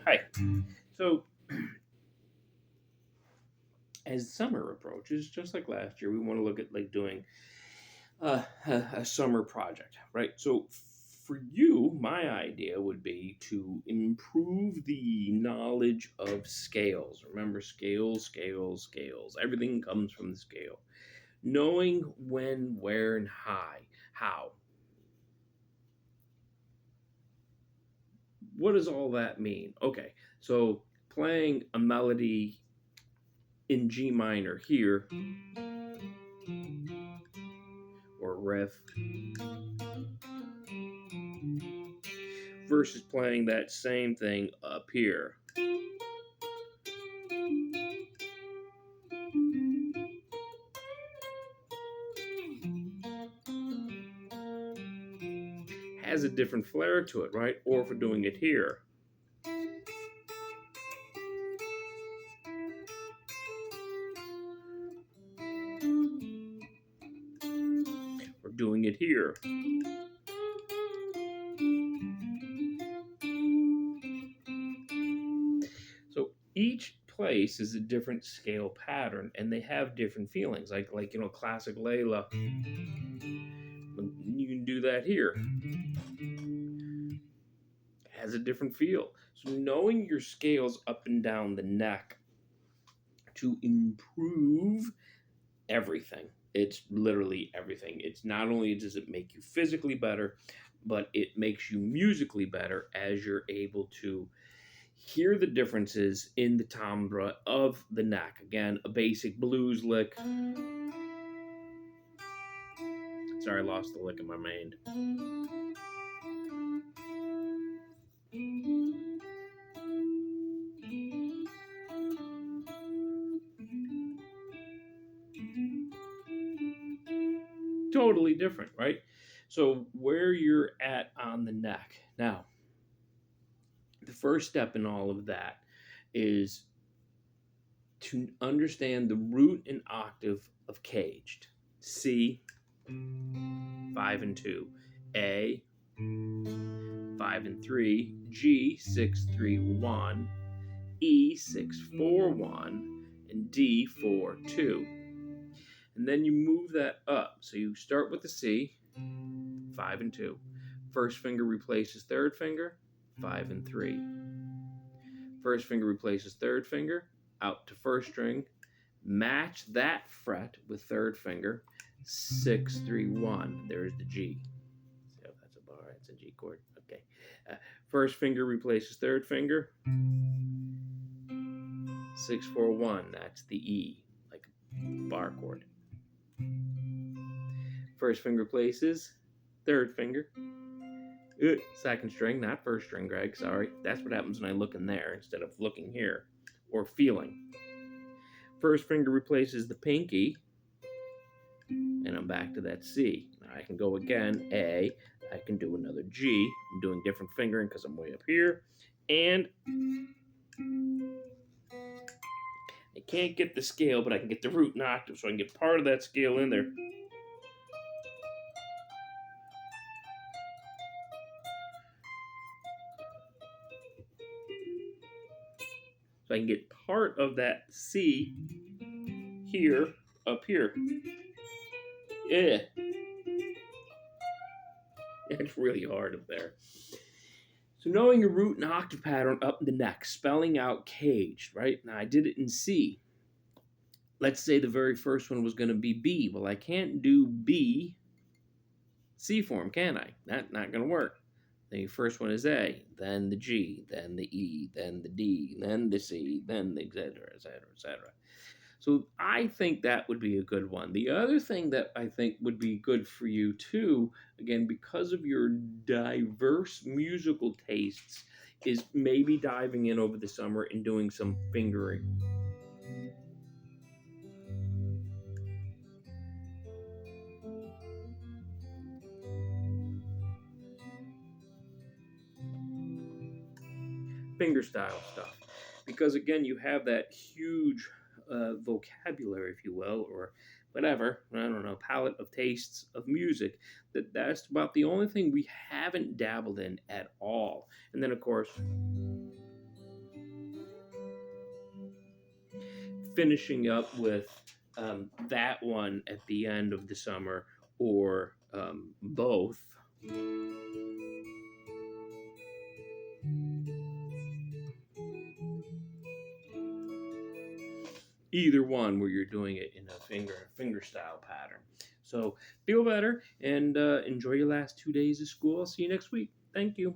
Hi. So, as summer approaches, just like last year, we want to look at like doing a summer project, right? So, for you, my idea would be to improve the knowledge of scales. Remember, scales, scales, scales. Everything comes from the scale. Knowing when, where, and how. What does all that mean? Okay, so playing a melody in G minor here or riff versus playing that same thing up here has a different flair to it, right? Or if we're doing it here, we're doing it here. So each place is a different scale pattern and they have different feelings. Like classic Layla, you can do that here. Has a different feel. So knowing your scales up and down the neck to improve everything. It's literally everything. It's not only does it make you physically better, but it makes you musically better as you're able to hear the differences in the timbre of the neck. Again, a basic blues lick. Sorry, I lost the lick in my mind. Totally different, right? So, where you're at on the neck. Now, the first step in all of that is to understand the root and octave of caged. C, 5 and 2. A, 5 and 3. G, 6, 3, 1. E, 6, 4, 1. And D, 4, 2. And then you move that up. So you start with the C, 5 and 2. First finger replaces third finger, 5 and 3. First finger replaces third finger, out to first string. Match that fret with third finger, 6, 3, 1. There's the G. So that's a bar. It's a G chord. Okay. First finger replaces third finger, 6, 4, 1. That's the E, like a bar chord. First finger places third finger. Second string, not first string, Greg. Sorry. That's what happens when I look in there instead of looking here or feeling. First finger replaces the pinky, and I'm back to that C. Now I can go again, A. I can do another G. I'm doing different fingering because I'm way up here. And I can't get the scale, but I can get the root and octave, so I can get part of that scale in there. So I can get part of that C here, up here. Yeah. It's really hard up there. So knowing your root and octave pattern up in the neck, spelling out caged, right? Now I did it in C. Let's say the very first one was going to be B. Well, I can't do B C form, can I? Not going to work. The first one is A, then the G, then the E, then the D, then the C, then the et cetera, et cetera, et cetera. So I think that would be a good one. The other thing that I think would be good for you too, again, because of your diverse musical tastes, is maybe diving in over the summer and doing some fingering. Finger style stuff. Because again, you have that huge vocabulary, if you will, or whatever, I don't know, palette of tastes of music, that's about the only thing we haven't dabbled in at all. And then, of course, finishing up with that one at the end of the summer, or both. Either one where you're doing it in a finger style pattern. So feel better and enjoy your last 2 days of school. I'll see you next week. Thank you.